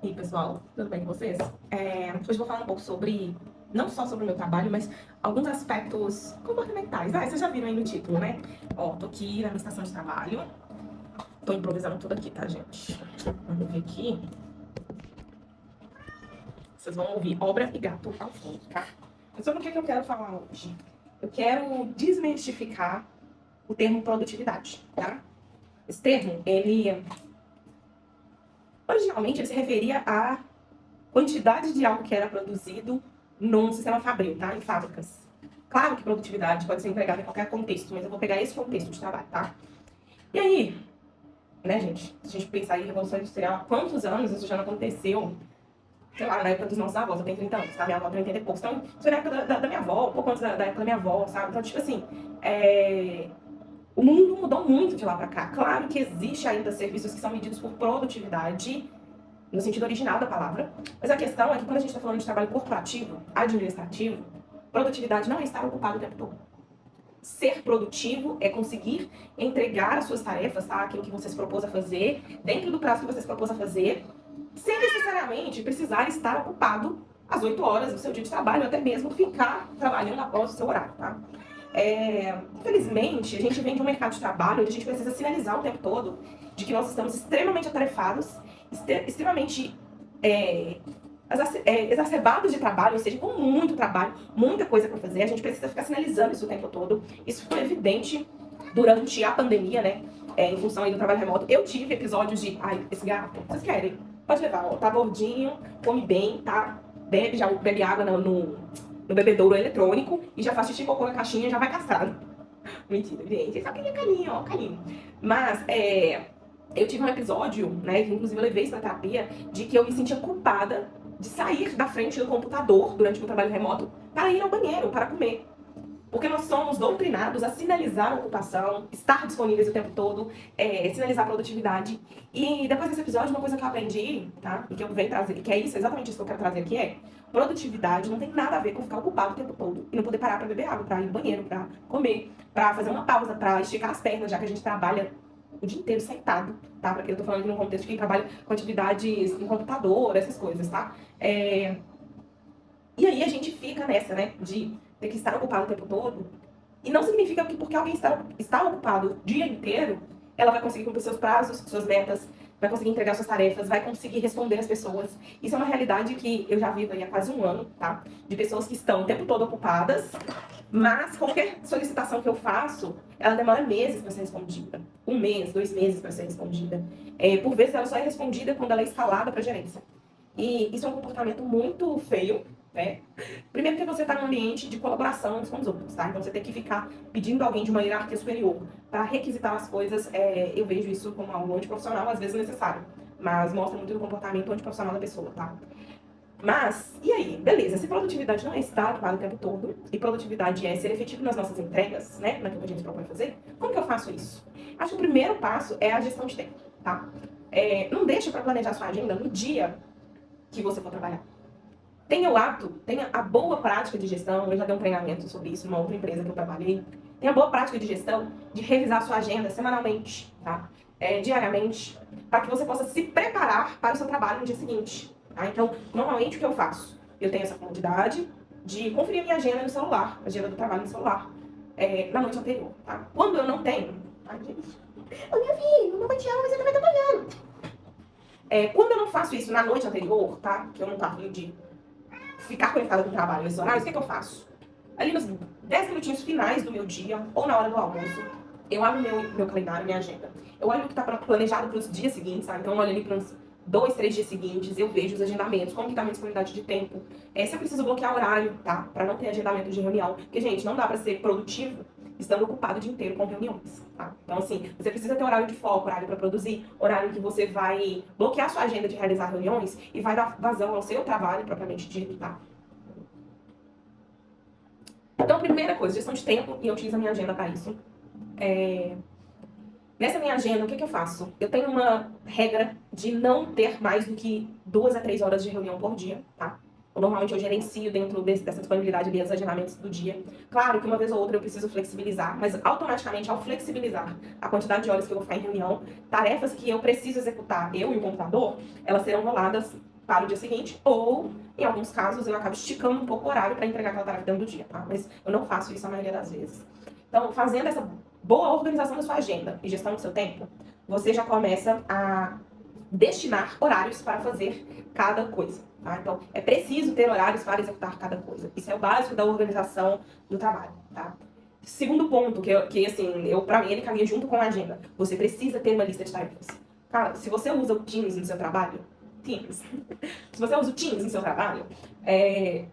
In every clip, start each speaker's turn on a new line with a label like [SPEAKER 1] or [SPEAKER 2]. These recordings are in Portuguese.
[SPEAKER 1] E aí, pessoal, tudo bem com vocês? Hoje eu vou falar um pouco sobre, não só sobre o meu trabalho, mas alguns aspectos comportamentais. Vocês já viram aí no título, né? Ó, tô aqui na minha estação de trabalho. Tô improvisando tudo aqui, tá, gente? Vamos ver aqui. Vocês vão ouvir obra e gato ao fundo, tá? Mas sobre o que eu quero falar hoje? Eu quero desmistificar o termo produtividade, tá? Esse termo, originalmente, ele se referia à quantidade de algo que era produzido num sistema fabril, tá? Em fábricas. Claro que produtividade pode ser empregada em qualquer contexto, mas eu vou pegar esse contexto de trabalho, tá? E aí, né, gente? Se a gente pensar em Revolução Industrial, há quantos anos isso já não aconteceu? Sei lá, na época dos nossos avós, eu tenho 30 anos, tá? Minha avó tem 80 e poucos. Então, isso foi na época da minha avó, um pouco antes da época da minha avó, sabe? Então, tipo assim, o mundo mudou muito de lá pra cá. Claro que existe ainda serviços que são medidos por produtividade, no sentido original da palavra. Mas a questão é que quando a gente está falando de trabalho corporativo, administrativo, produtividade não é estar ocupado o tempo todo. Ser produtivo é conseguir entregar as suas tarefas, tá? Aquilo que você se propôs a fazer, dentro do prazo que você se propôs a fazer, sem necessariamente precisar estar ocupado às 8 horas do seu dia de trabalho, ou até mesmo ficar trabalhando após o seu horário, tá? Infelizmente, a gente vem de um mercado de trabalho onde a gente precisa sinalizar o tempo todo de que nós estamos extremamente atarefados, extremamente exacerbados de trabalho, ou seja, com muito trabalho, muita coisa para fazer. A gente precisa ficar sinalizando isso o tempo todo. Isso foi evidente durante a pandemia, né? Em função aí do trabalho remoto. Eu tive episódios de, ai, esse gato, vocês querem? Pode levar, ó, tá gordinho, come bem, tá? Bebe água no bebedouro eletrônico e já faz xixi cocô na caixinha e já vai castrado. Mentira, gente. Só queria carinho, ó, carinho. Mas, eu tive um episódio, né, que inclusive eu levei isso na terapia, de que eu me sentia culpada de sair da frente do computador durante o meu trabalho remoto para ir ao banheiro, para comer. Porque nós somos doutrinados a sinalizar a ocupação, estar disponíveis o tempo todo, sinalizar a produtividade. E depois desse episódio, uma coisa que eu aprendi, tá? E que eu venho trazer, que é isso, exatamente isso que eu quero trazer aqui, produtividade não tem nada a ver com ficar ocupado o tempo todo e não poder parar para beber água, para ir no banheiro, para comer, para fazer uma pausa, para esticar as pernas, já que a gente trabalha o dia inteiro sentado, tá? Porque eu tô falando aqui num contexto de quem trabalha com atividades no computador, essas coisas, tá? E aí a gente fica nessa, né, de ter que estar ocupado o tempo todo. E não significa que porque alguém está ocupado o dia inteiro, ela vai conseguir cumprir seus prazos, suas metas, vai conseguir entregar suas tarefas, vai conseguir responder às pessoas. Isso é uma realidade que eu já vivo aí há quase um ano, tá? De pessoas que estão o tempo todo ocupadas, mas qualquer solicitação que eu faço, ela demora meses para ser respondida. 1 mês, 2 meses para ser respondida. Por vezes ela só é respondida quando ela é escalada para gerência. E isso é um comportamento muito feio, né? Primeiro que você está num ambiente de colaboração uns com os outros, tá? Então você tem que ficar pedindo alguém de uma hierarquia superior para requisitar as coisas. Eu vejo isso como algo antiprofissional, às vezes necessário, mas mostra muito do comportamento antiprofissional da pessoa, tá? Mas, e aí? Beleza, se produtividade não é estar ocupado o tempo todo, e produtividade é ser efetivo nas nossas entregas, né? Naquilo que a gente se propõe fazer, como que eu faço isso? Acho que o primeiro passo é a gestão de tempo, tá? Não deixa para planejar sua agenda no dia que você for trabalhar. Tenha o hábito, tenha a boa prática de gestão, eu já dei um treinamento sobre isso numa outra empresa que eu trabalhei, tenha a boa prática de gestão de revisar a sua agenda semanalmente, tá? Diariamente, para que você possa se preparar para o seu trabalho no dia seguinte. Tá? Então, normalmente o que eu faço? Eu tenho essa comodidade de conferir a minha agenda no celular, a agenda do trabalho no celular, na noite anterior. Tá? Quando eu não tenho, ai, gente, ô minha filha, mamãe te ama, mas ele vai trabalhando. Quando eu não faço isso na noite anterior, tá? Que eu não tô afim de ficar conectada com o trabalho nesses horários, o que eu faço? Ali nos 10 minutinhos finais do meu dia, ou na hora do almoço, eu abro meu calendário, minha agenda. Eu olho o que está planejado para os dias seguintes, tá? Então eu olho ali para uns 2, 3 dias seguintes, eu vejo os agendamentos, como que tá a minha disponibilidade de tempo. Se eu preciso bloquear horário, tá? Para não ter agendamento de reunião. Porque, gente, não dá para ser produtivo estando ocupado o dia inteiro com reuniões, tá? Então, assim, você precisa ter horário de foco, horário para produzir, horário que você vai bloquear sua agenda de realizar reuniões e vai dar vazão ao seu trabalho propriamente dito, tá? Então, primeira coisa, gestão de tempo, e eu utilizo a minha agenda para isso. Nessa minha agenda, o que eu faço? Eu tenho uma regra de não ter mais do que 2 a 3 horas de reunião por dia, tá? Normalmente eu gerencio dentro dessa disponibilidade ali os agendamentos do dia. Claro que uma vez ou outra eu preciso flexibilizar, mas automaticamente ao flexibilizar a quantidade de horas que eu vou ficar em reunião, tarefas que eu preciso executar, eu e o computador, elas serão roladas para o dia seguinte, ou, em alguns casos, eu acabo esticando um pouco o horário para entregar aquela tarefa dentro do dia, tá? Mas eu não faço isso a maioria das vezes. Então, fazendo essa boa organização da sua agenda e gestão do seu tempo, você já começa a destinar horários para fazer cada coisa, tá? Então, é preciso ter horários para executar cada coisa. Isso é o básico da organização do trabalho, tá? Segundo ponto, pra mim, ele caminha junto com a agenda. Você precisa ter uma lista de tarefas. Cara, se você usa o Teams no seu trabalho, se você usa o Teams no seu trabalho,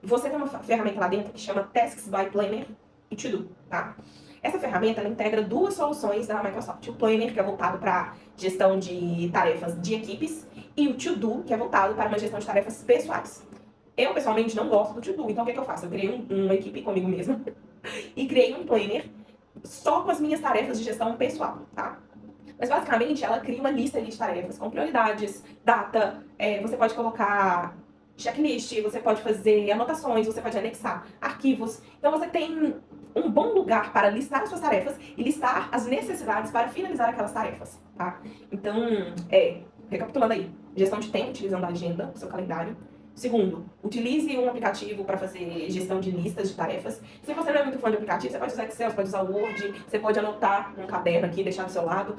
[SPEAKER 1] você tem uma ferramenta lá dentro que chama Tasks by Planner e To Do, tá? Essa ferramenta, ela integra duas soluções da Microsoft. O Planner, que é voltado para gestão de tarefas de equipes, e o To Do, que é voltado para uma gestão de tarefas pessoais. Eu, pessoalmente, não gosto do To Do, então o que eu faço? Eu criei uma equipe comigo mesma e criei um planner só com as minhas tarefas de gestão pessoal, tá? Mas, basicamente, ela cria uma lista de tarefas com prioridades, data, você pode colocar checklist, você pode fazer anotações, você pode anexar arquivos. Então, você tem um bom lugar para listar as suas tarefas e listar as necessidades para finalizar aquelas tarefas, tá? Então, recapitulando aí, gestão de tempo, utilizando a agenda, o seu calendário. Segundo, utilize um aplicativo para fazer gestão de listas de tarefas. Se você não é muito fã de aplicativo, você pode usar Excel, você pode usar Word, você pode anotar num caderno aqui, deixar do seu lado.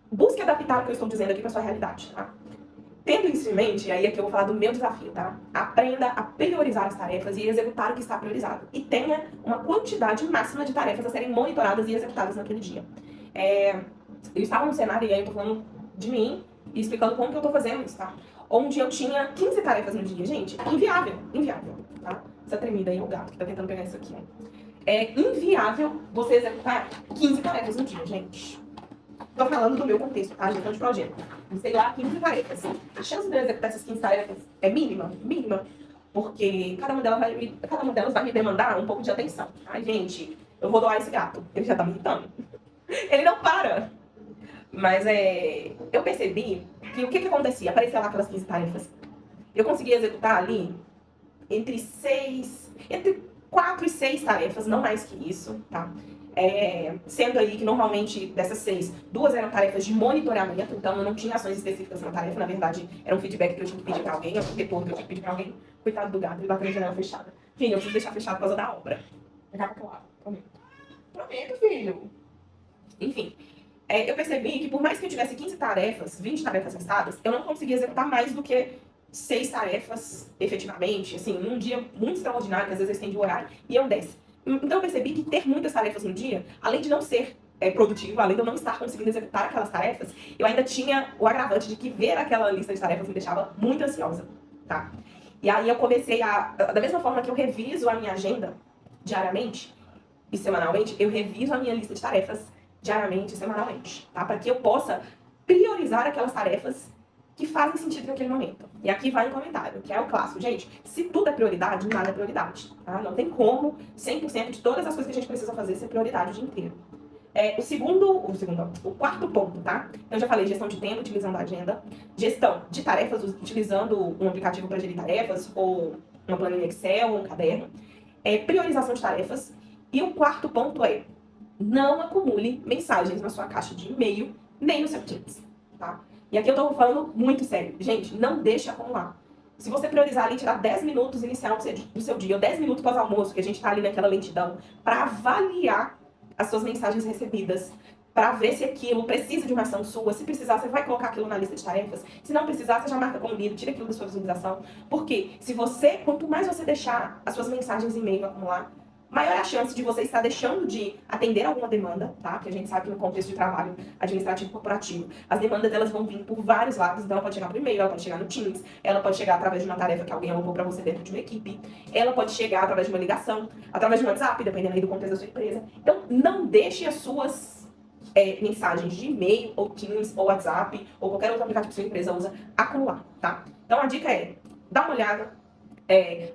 [SPEAKER 1] Busque adaptar o que eu estou dizendo aqui para sua realidade, tá? Tendo isso em mente, aí é que eu vou falar do meu desafio, tá? Aprenda a priorizar as tarefas e executar o que está priorizado. E tenha uma quantidade máxima de tarefas a serem monitoradas e executadas naquele dia. Eu estava num cenário, e aí eu tô falando de mim e explicando como que eu tô fazendo isso, tá? Onde eu tinha 15 tarefas no dia. Gente, inviável, tá? Essa tremida aí é o gato que tá tentando pegar isso aqui, ó. É inviável você executar 15 tarefas no dia, gente. Tô falando do meu contexto, tá? Gestão de projeto. Sei lá, 15 tarefas. A chance de eu executar essas 15 tarefas é mínima, porque cada uma delas vai me demandar um pouco de atenção. Ai, gente, eu vou doar esse gato. Ele já tá me irritando. Ele não para. Mas eu percebi que o que acontecia? Aparecia lá aquelas 15 tarefas. Eu conseguia executar ali entre 4 e 6 tarefas, não mais que isso, tá? Sendo aí que normalmente dessas 6, 2 eram tarefas de monitoramento, então eu não tinha ações específicas na tarefa, na verdade era um feedback que eu tinha que pedir pra alguém, um retorno que eu tinha que pedir pra alguém. Coitado do gato, ele bateu na janela fechada. Filho, eu preciso deixar fechado por causa da obra. Acaba claro, prometo. Prometo, filho. Enfim, eu percebi que por mais que eu tivesse 15 tarefas, 20 tarefas listadas, eu não conseguia executar mais do que 6 tarefas efetivamente, assim, num dia muito extraordinário, que às vezes eu estendi o horário, e eu desce. Então eu percebi que ter muitas tarefas no dia, além de não ser produtivo, além de eu não estar conseguindo executar aquelas tarefas, eu ainda tinha o agravante de que ver aquela lista de tarefas me deixava muito ansiosa, tá? E aí eu comecei da mesma forma que eu reviso a minha agenda diariamente e semanalmente, eu reviso a minha lista de tarefas diariamente e semanalmente, tá? Para que eu possa priorizar aquelas tarefas que fazem sentido naquele momento. E aqui vai um comentário, que é o clássico. Gente, se tudo é prioridade, nada é prioridade, tá? Não tem como 100% de todas as coisas que a gente precisa fazer ser prioridade o dia inteiro. O quarto ponto, tá? Então, eu já falei gestão de tempo utilizando a agenda, gestão de tarefas utilizando um aplicativo para gerir tarefas, ou uma planilha Excel, ou um caderno, priorização de tarefas. E o quarto ponto é: não acumule mensagens na sua caixa de e-mail, nem no seu Teams, tá? E aqui eu tô falando muito sério. Gente, não deixe acumular. Se você priorizar ali, tirar 10 minutos inicial do seu dia, ou 10 minutos pós-almoço, que a gente tá ali naquela lentidão, para avaliar as suas mensagens recebidas, para ver se aquilo precisa de uma ação sua. Se precisar, você vai colocar aquilo na lista de tarefas. Se não precisar, você já marca como lido, tira aquilo da sua visualização. Porque quanto mais você deixar as suas mensagens em e-mail acumular, maior é a chance de você estar deixando de atender alguma demanda, tá? Porque a gente sabe que no contexto de trabalho administrativo corporativo, as demandas elas vão vir por vários lados. Então ela pode chegar por e-mail, ela pode chegar no Teams, ela pode chegar através de uma tarefa que alguém alocou para você dentro de uma equipe, ela pode chegar através de uma ligação, através de um WhatsApp, dependendo aí do contexto da sua empresa. Então não deixe as suas mensagens de e-mail, ou Teams, ou WhatsApp, ou qualquer outro aplicativo que sua empresa usa, acumular, tá? Então a dica é: dá uma olhada.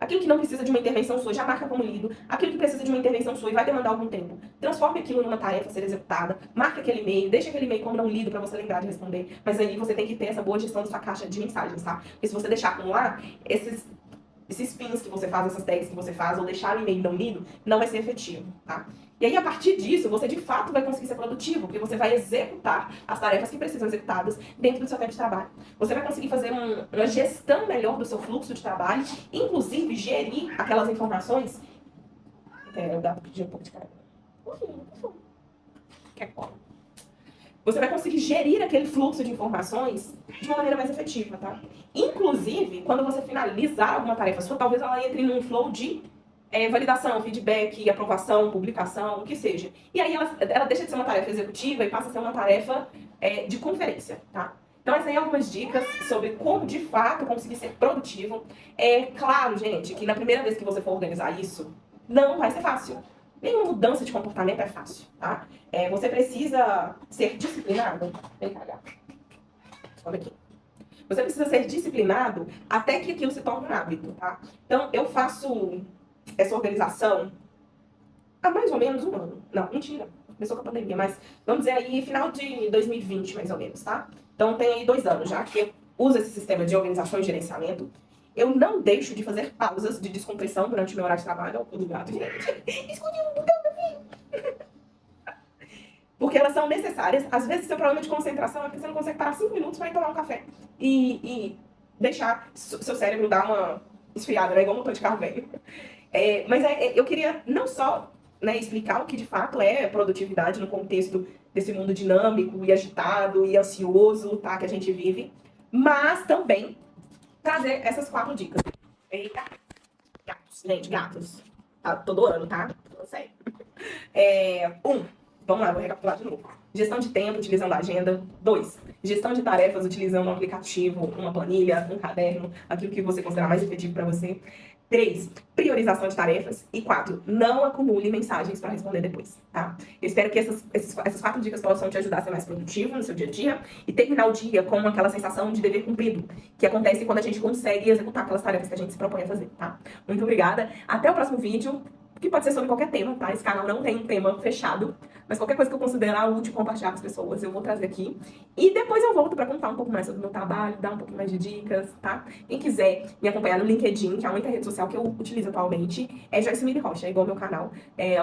[SPEAKER 1] Aquilo que não precisa de uma intervenção sua, já marca como lido. Aquilo que precisa de uma intervenção sua e vai demandar algum tempo, transforme aquilo numa tarefa a ser executada, marca aquele e-mail, deixa aquele e-mail como não lido para você lembrar de responder. Mas aí você tem que ter essa boa gestão da sua caixa de mensagens, tá? Porque se você deixar acumular, esses pins que você faz, essas tags que você faz, ou deixar o e-mail não lido, não vai ser efetivo, tá? E aí, a partir disso, você de fato vai conseguir ser produtivo, porque você vai executar as tarefas que precisam ser executadas dentro do seu tempo de trabalho. Você vai conseguir fazer uma gestão melhor do seu fluxo de trabalho, inclusive gerir aquelas informações. O gato pediu um pouco de carinho. Quer cola? Você vai conseguir gerir aquele fluxo de informações de uma maneira mais efetiva, tá? Inclusive, quando você finalizar alguma tarefa sua, talvez ela entre num flow de validação, feedback, aprovação, publicação, o que seja. E aí ela deixa de ser uma tarefa executiva e passa a ser uma tarefa de conferência, tá? Então, essas aí algumas dicas sobre como, de fato, conseguir ser produtivo. É claro, gente, que na primeira vez que você for organizar isso, não vai ser fácil. Nenhuma mudança de comportamento é fácil, tá? Você precisa ser disciplinado. Vem cá, gato. Olha aqui. Você precisa ser disciplinado até que aquilo se torne um hábito, tá? Então, eu faço essa organização há mais ou menos um ano. Não, mentira. Começou com a pandemia, mas vamos dizer aí final de 2020, mais ou menos, tá? Então, tem aí 2 anos já que eu uso esse sistema de organização e gerenciamento. Eu não deixo de fazer pausas de descompressão durante o meu horário de trabalho. Olha o gato, gente. Esconde um botão do fim. Porque elas são necessárias. Às vezes, seu problema de concentração é porque você não consegue parar 5 minutos para ir tomar um café. E deixar seu cérebro dar uma esfriada, né? Igual um motor de carro velho. Mas eu queria não só explicar o que de fato é produtividade no contexto desse mundo dinâmico e agitado e ansioso, tá, que a gente vive, mas também trazer essas 4 dicas. Eita, gatos, gente, gatos. Tô adorando, tá? Tô sério. Vamos lá, vou recapitular de novo. Gestão de tempo, utilizando a agenda. 2, gestão de tarefas, utilizando um aplicativo, uma planilha, um caderno, aquilo que você considerar mais efetivo para você. 3, priorização de tarefas. E 4, não acumule mensagens para responder depois, tá? Eu espero que essas 4 dicas possam te ajudar a ser mais produtivo no seu dia a dia e terminar o dia com aquela sensação de dever cumprido, que acontece quando a gente consegue executar aquelas tarefas que a gente se propõe a fazer, tá? Muito obrigada. Até o próximo vídeo, que pode ser sobre qualquer tema, tá? Esse canal não tem um tema fechado, mas qualquer coisa que eu considerar útil compartilhar com as pessoas, eu vou trazer aqui. E depois eu volto pra contar um pouco mais sobre o meu trabalho, dar um pouco mais de dicas, tá? Quem quiser me acompanhar no LinkedIn, que é a única rede social que eu utilizo atualmente, é Joyce Miri Rocha, é igual ao meu canal.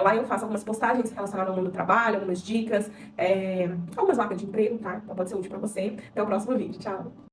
[SPEAKER 1] Lá eu faço algumas postagens relacionadas ao mundo do trabalho, algumas dicas, algumas vagas de emprego, tá? Então pode ser útil pra você. Até o próximo vídeo. Tchau!